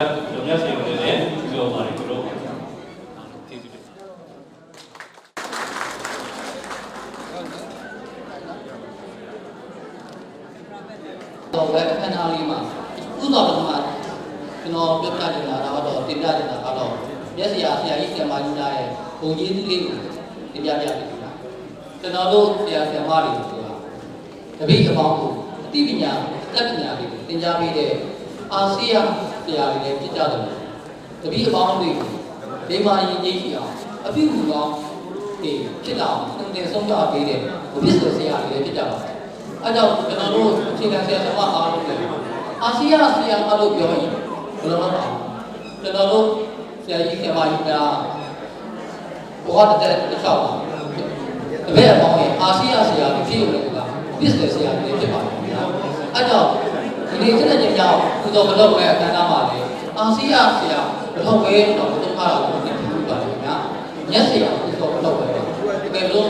有没有谁有的人就把这个提出来。我来看哪里嘛？不早的嘛，就那别家的那个店家的那个，也是呀，是呀，以前嘛，人家的工资之类的，店家的，就那都是呀，是嘛的，是吧？特别是房屋，地皮呀，这皮呀的，店家的，阿西呀，是呀的，这家的，特别是房屋的，你嘛一年去啊，啊，比如讲，对，这样，生产生产对的，不必说是呀的，这家的。အဲ့ကြောင့်ကျွန်တော်တို့အခြေခံဆရာသမားအားလုံးလည်းအာဆီယံဆရာအားလုံးပြောရင်ဘယ်လိုလုပ်အောင်ကျွန်တော်တို့ဆရာကြီးဆရာမကြီးများဘဝတစ်သက်တစ်လျှောက်တပည့်အပေါင်းရဲ့အာဆီယံဆရာတွေဖြစ်ရုံနဲ့ကဘစ်ဆရာတွေဖြစ်ပါတယ်ခင်ဗျာအဲ့ကြောင့်ဒီနေ့ကျတဲ့ကြောင့်သူတော်ဘလို့ပဲအခမ်းအနားမှာလေအာဆီယံဆရာဘလို့ပဲတော့သုံးထားတာကိုသိပြီးပါတယ်ခင်ဗျာညက်ဆရာသူတော်ဘလို့ပဲတကယ်လို့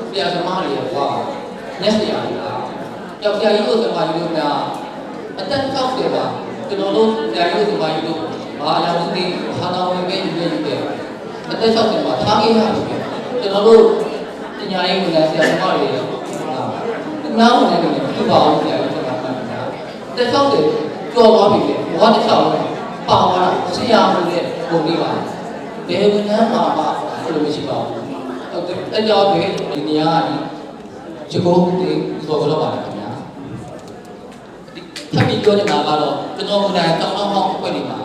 ဆရာသမားတွေဟောညက်ဆရာတွေယောက်ျားကြီးတို့သမားကြီးတို့များအသက်60ပါကျွန်တော်တို့ဆရာကြီးတို့သမားကြီးတို့ဘာအရာမသိဘာသာဝင်ပဲယူနေတယ်အသက်60ပါထားခဲ့ရတယ်ကျွန်တော်တို့ပညာရေးဝန်ထမ်းဆရာသမားတွေနားဝင်နေတယ်သူ့ဘာအောင်ဆရာကြီးဆိုတာမှန်တယ်အသက်60ကျော်သွားပြီလေဘဝတစ်လျှောက်ပါသွားတာဆရာမှုနဲ့ပုံပြီးပါဘယ်ဝန်ထမ်းမှာမှအဲ့လိုမရှိပါဘူးအဲ့ကြောင့်ဒီနေရာကဒီကိုဒီဆိုကြတော့ပါတယ်ထပ်ပြီးပြောနေတာကတော့ကျွန်တော်ကတောင်းတောင်းဟောင်းအဖွဲ့တွေမှာ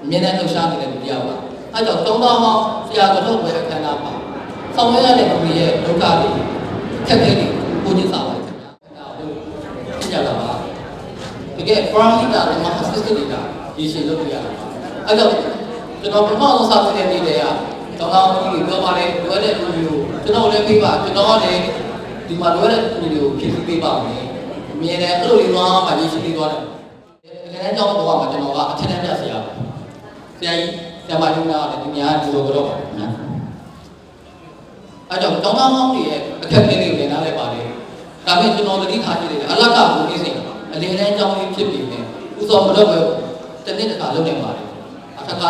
အမြဲတမ်းလှုပ်ရှားနေတဲ့လူတယောက်ပါအဲကြောင့်တောင်းတောင်းဟောင်းဆရာတော်ပဲအခမ်းအနားပါဆောင်ရွက်ရတဲ့လူတွေရဲ့ဒုက္ခတွေခက်ခဲတွေကိုကြီးစားပါတယ်ခင်ဗျာသိကြလားပါတကယ် Farhita နဲ့ Mahasistic တွေကရည်ရှိလုပ်ပြရတာအဲကြောင့်ကျွန်တော်ပထမဆုံးစာပေတဲ့နေ့တည်းကတောင်းတောင်းကြီးပြောပါတယ်လိုအပ်တဲ့လူတွေကိုကျွန်တော်လည်းပေးပါကျွန်တော်ကလည်းဒီမှာလိုအပ်တဲ့လူတွေကိုဖြည့်ဆည်းပေးပါမယ်မြင်တယ်အဲ့လိုလေးသွားမှရည်ရှိပြီးသွားတယ်။ဒီကနေ့ကြောင်းတော့မှာကျွန်တော်ကအထက်တန်းပြဆရာပါ။ဆရာကြီးဆရာမကြီးများလည်းဒီများဒီလိုကတော့ပါခင်ဗျာ။အဲ့ကြောင့်တောင်းတဟောင်းတွေရဲ့အခက်အခဲတွေကိုလည်းနားလည်ပါတယ်။ဒါပေမဲ့ကျွန်တော်တတိထားကြည့်တယ်အလကကိုသိစိတ်အလင်းတန်းကြောင်းလေးဖြစ်ပြီးနေဥစောမတော့ပဲတစ်နှစ်တစ်ခါလုပ်နေပါတယ်။အထက်က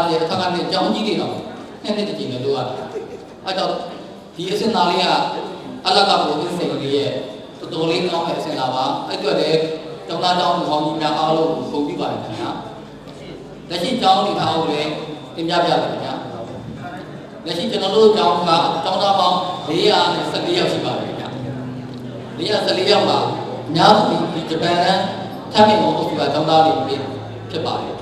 နေကြောင်းကြီးတွေတော့နှစ်နှစ်တစ်ကြိမ်နဲ့လုပ်ရတယ်။အဲ့ကြောင့်ဒီအစင်သားလေးကအလကကိုသိစိတ်လေးရဲ့တော်လေးကောင်းတဲ့အစင်လာပါအဲ့အတွက်လည်းကျောင်းသားကျောင်းသူဟောင်းကြီးများအားလုံးကိုပုံပြပါတယ်ခင်ဗျာလက်ရှိကျောင်းနေထားအောင်လည်းတင်ပြပြပါခင်ဗျာလက်ရှိကျွန်တော်တို့ကျောင်းကကျောင်းသားပေါင်း414ယောက်ရှိပါတယ်ခင်ဗျာ414ယောက်ပါအများစုဒီဂျပန်ထပ်မြင့်အောင်အုပ်စုကကျောင်းသားတွေဖြစ်ပါတယ်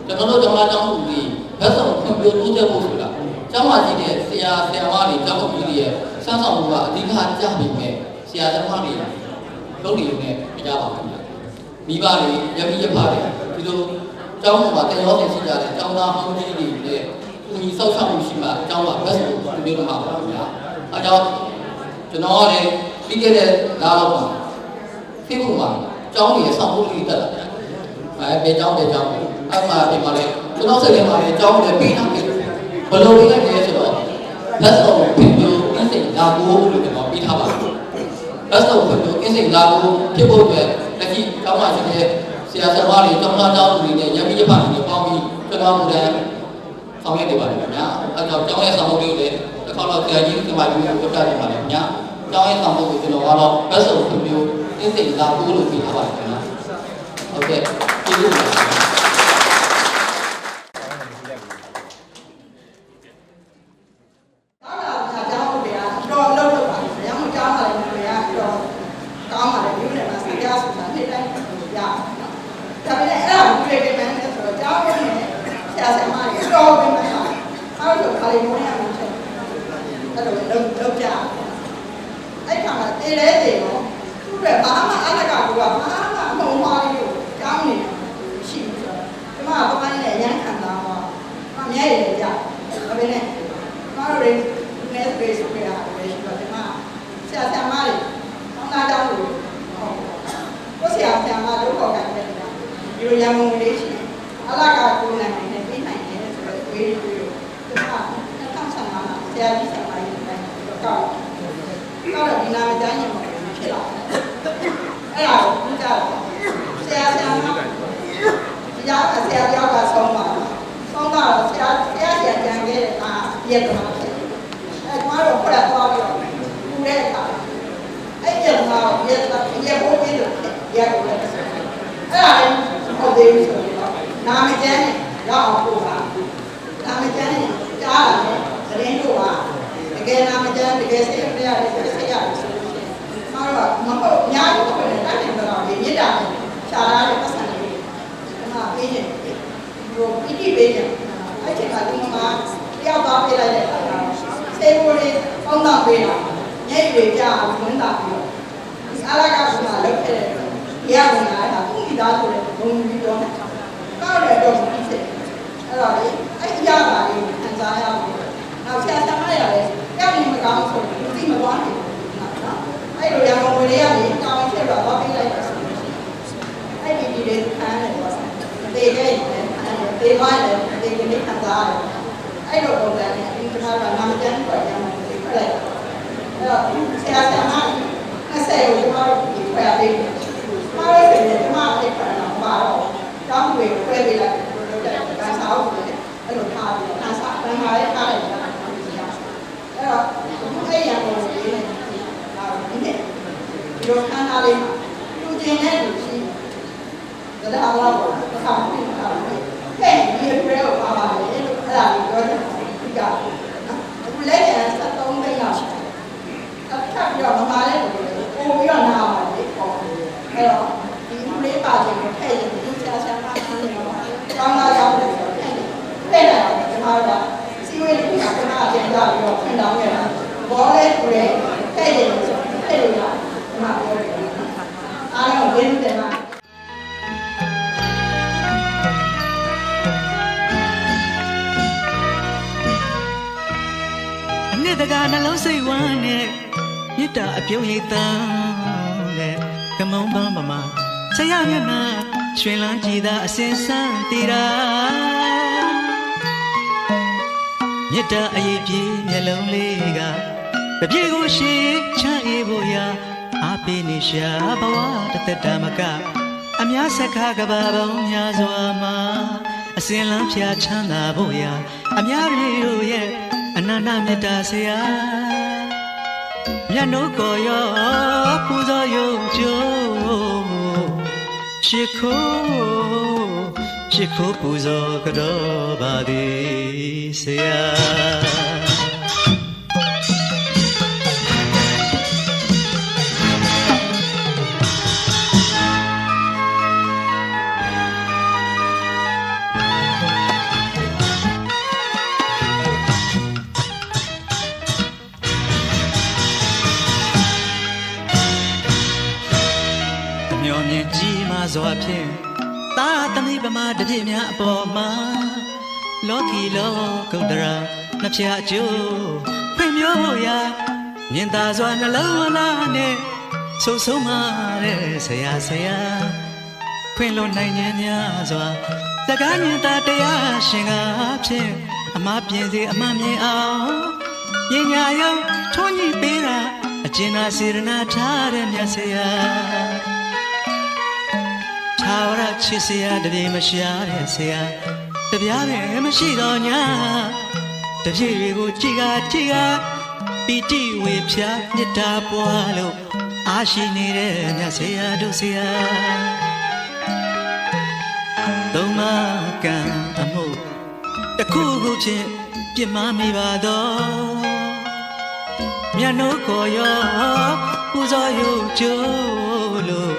ကျွန်တော်တို့ကျောင်းသားကျောင်းသူတွေဘက်ဆောင်ဖွံ့ဖြိုးတိုးတက်ဖို့ဆိုတာကျောင်းမှာရှိတဲ့ဆရာဆရာမတွေကျောင်းသူတွေရဲ့စမ်းဆောင်မှုကအဓိကကြပြီမဲ့ဆရာသမားတွေလုပ်နေနေကြပါခင်ဗျာမိဘတွေရပိရဖတွေဒီလိုကျောင်းမှာတင်ရောတင်ရှိကြတဲ့ကျောင်းသားဟောင်းကြီးတွေနဲ့ကုညီဆောက်ရှောက်မှုရှိမှကျောင်းကဘက်ဆိုပြောလို့မှာပါခင်ဗျာအဲကြောင့်ကျွန်တော်ကလည်းပြီးခဲ့တဲ့လာတော့ပါဖိဖို့မှာကျောင်းတွေဆောက်ဖို့လေးတက်လာတယ်ဘယ်ကျောင်းအဲ့မှာဒီမှာလေကျွန်တော်စိတ်ထဲမှာလည်းကျောင်းတွေပြီးထားတယ်ဘယ်လိုပြီးလိုက်လဲဆိုတော့ဘက်ဆိုဖိဖို့အင်းစိန်လာကိုလို့ကျွန်တော်ပြီးထားပါတယ်အဲ့တော့ဘယ်လိုအင်းစိန်လာကိုဖြစ်ဖို့အတွက်လက်ရှိကျောင်းမှာရှိတဲ့ဆရာဆရာမတွေကျောင်းသားကျောင်းသူတွေနဲ့ရပိရဖတွေပေါင်းပြီးကျွန်တော်မူတန်းဆောင်ရွက်နေပါတယ်ခင်ဗျာအဲ့တော့ကျောင်းရဲ့ဆောင်မှုတွေကိုလည်းတစ်ခါတော့ဆရာကြီးဒီမှာပြောပြနေပါတယ်ခင်ဗျာကျောင်းရဲ့ဆောင်မှုကိုကျွန်တော်ကတော့ဘက်စုံမျိုးအင်းစိန်လာကိုလို့ပြောထားပါတယ်ခင်ဗျာဟုတ်ကဲ့ကျေးဇူးပါအဲ့ခါမှာတေးလဲတေးတော့သူ့ရဲ့ဘာမှအလကကူကဘာမှမုံသွားလို့ကြောင်းနေရှိဘူးဆိုတော့ဒီမှာပပိုင်းနဲ့ရမ်းခံတာတော့မမြဲရည်ကြဒါပေမဲ့မတို့တွေနည်းပေးဆိုပြရတယ်ရှိတော့ဒီမှာဆရာဆရာမတွေကောင်းသားကြောင်းလို့ဟုတ်ကိုဆရာဆရာမတို့ခေါ်กันတယ်ဒီလိုရံပုံလေးရှိအလကကူနိုင်နေပြီးနိုင်တယ်ဆိုတော့ဝေးပြီးတော့ဒီမှာ2015မှာဆရာကြီးဆရာမကြီးတွေတော့တော့ဒီနာမကျန်းရင်ဖြစ်လာတယ်အဲ့ဒါကိုကြားတယ်ဆရာဆရာမဒီ ရားဆရာတယောက်ကဆုံးပါဆုံးတော့ဆရာကြံခဲ့တဲ့ရက်တော့ကျမတို့ဖရက်သွားပြီးတော့ပူတဲ့အခါအဲ့ရက်မှာရက်ပိုးပြီးတော့ရက်ကိုလည်းအဲ့ဒါလည်းဟုတ်သေးဘူးဆိုတော့နာမကျန်းရောက်အောင်ပို့ပါနာမကျန်းကြားလာတယ်သတင်းတို့ပါတကယ်နာမကျန်းတကယ်စိတ်ရရတယ်စိတ်ရတယ်ဆိုလို့ရှိရင်မတို့ကမဟုတ်အများကြီးတော့တယ်တိုက်တယ်တော့ဒီမြစ်တာနဲ့ရှားထားတဲ့ပတ်စံလေးဒီမှာပေးနေတယ်ဘိုးပိတိပေးနေအဲ့ချိန်ကဒီမှာတယောက်သွားပေးလိုက်တဲ့အခါဆေးဘိုးလေးပေါင်းတော့ပေးတာညိတ်တွေကြအောင်ဝင်တာပြီးတော့ဒီအားလာကကမှလောက်ခဲ့တယ်ရဝင်လာတာသူ့မိသားစုတွေဘုံပြီးတော့ကောက်တယ်တော့ပြီးစစ်အဲ့တော့လေအဲ့ရပါလေးခံစားရအောင်နောက်ဆရာဆရာမရတယ်ကြောက်နေမကောင်းဆိုရင်သိမသွားနိုင်ဘူးနော်အဲ့လိုရအောင်ဝင်ရရင်ကောင်းဖြစ်တော့သွားပေးလိုက်တာဆိုလို့ရှိရင်အဲ့ဒီလေးခံရတယ်ပေါ့တေးခဲ့တယ်တေးသွားတယ်တေးကနေခံစားရတယ်အဲ့လိုပုံစံနဲ့ဒီကမှာနာမကျန်းပေါ်ရမှာဒီခလိုက်အဲ့တော့ဆရာဆရာမ20ကိုကျွန်တော်တို့ခွဲပေးတယ်။မှားလို့ဆိုရင်ကျွန်မအဲ့ခါတော့ပါတော့တောင်းတွေခွဲပေးလိုက်တယ်။ဒါစာအုပ်ကိုလည်းအဲ့လိုထားပြီးတော့စာပန်းပါလေးထားလိုက်တာ။အဲ့တော့အဲ့ရံကိုရေးနေဒါဒီနေ့ဒီလိုခန်းသားလေးမှာသူကျင်တဲ့လူရှိတယ်။ဒါတော့တစ်ခါပြီးတော့ဟဲ့ဒီရွယ်ကိုပါပါလေအဲ့ဒါကိုပြောတယ်ဒီကအခုလက်ကျန်73သိန်းလောက်ရှိတယ်။တစ်ခါပြီးတော့မပါလဲပို့ပြီးတော့နားပါလေပေါ့အဲ့တော့ဒီလူလေးပါခြင်းကိုထည့်ရင်ဒီဆရာဆရာမဆန်းနေတော့ကျောင်းသားရောက်တယ်ဆိုတော့ထည့်တယ်ကျွန်တော်ကစီဝေးလေးကကျွန်တော်အကျဉ်းကြပြီးတော့ဖွင့်တောင်းခဲ့တာဘောလေးကိုလည်းထည့်ရင်ဆိုထည့်လို့ရကျွန်မပြောတယ်အားလုံးဝင်းတယ်မှာအနှစ်တကာနှလုံးစိတ်ဝမ်းနဲ့မြစ်တာအပြုံးရိပ်တန်းနဲ့ကမုံပန်းပမာဆရာမျက်နှာရွှင်လန်းကြည်သာအစင်ဆန်းတည်တာမြစ်တာအရေးပြေမျက်လုံးလေးကတပြေကိုရှေ့ချမ်းအေးဖို့ရာအားပေးနေရှာဘဝတစ်သက်တာမကအများဆက်ခါကဘာပေါင်းများစွာမှာအစင်လန်းဖျားချမ်းသာဖို့ရာအများတို့ရဲ့အနန္တမြတ်တာဆရာမြတ်နိုးကိုရောပူဇော်ရုပ်ကြိုးချစ်ခိုးပူဇော်ကြောပါသည်ဆရာစွာဖြင့်သာသမီပမာတပြည့်များအပေါ်မှာလောကီလောကုတ္တရာနှစ်ဖြာအကျိုးဖွင့်မျိုးဖို့ရာမြင်သာစွာနှလုံးဝလာနဲ့ဆိုဆုံးမတဲ့ဆရာဖွင့်လို့နိုင်ခြင်းများစွာစကားမြင်သာတရားရှင်ကားဖြင့်အမှားပြင်စေအမှန်မြင်အောင်ပညာရောက်ထွန်းညှိပေးတာအကျဉ်းသာစေရနာထားတဲ့မြတ်ဆရာထာဝရချစ်စရာတပြေမရှိတဲ့ဆရာတပြားပဲမရှိတော့ညာတပြေတွေကိုကြည်ကပီတိဝေဖြာမြတ်တာပွားလို့အားရှိနေတဲ့မြတ်ဆရာတို့ဆရာသုံးမကံအမှုတစ်ခုခုဖြင့်ပြစ်မှားမိပါတော့မြတ်နိုးကိုရောပူဇော်ရုပ်ကြိုးလို့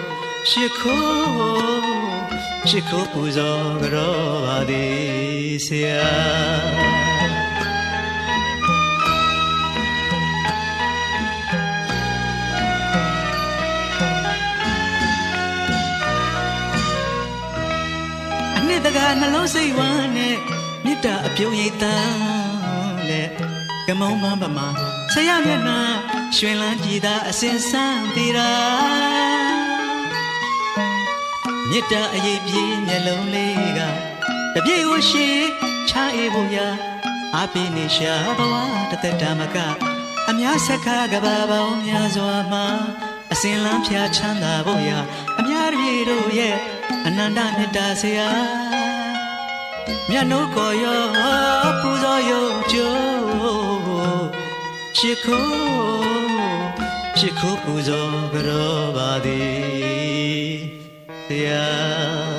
ချစ်ခိုးပူဇော်ကြောပါသည်ဆရာအနှစ်တကာနှလုံးစိတ်ဝမ်းနဲ့မြစ်တာအပြုံးရိပ်တန်းနဲ့ကမုံမန်းပမာဆရာမျက်နှာရွှင်လန်းကြည်သာအစင်ဆန်းတည်တာမြစ်တာအရေးပြေမျက်လုံးလေးကတပြေကိုရှေ့ချအေးဖို့ရာအားပေးနေရှာဘဝတစ်သက်တာမကအများဆက်ခါကဘာပေါင်းများစွာမှာအစင်လန်းဖျားချမ်းသာဖို့ရာအများ တပြေတို့ရဲ့အနန္တမေတ္တာဆရာမြတ်နိုးကိုရောပူဇော်ရုံကျိုးရှိခိုးပူဇော်ကြတော်ပါသည်ဆရာ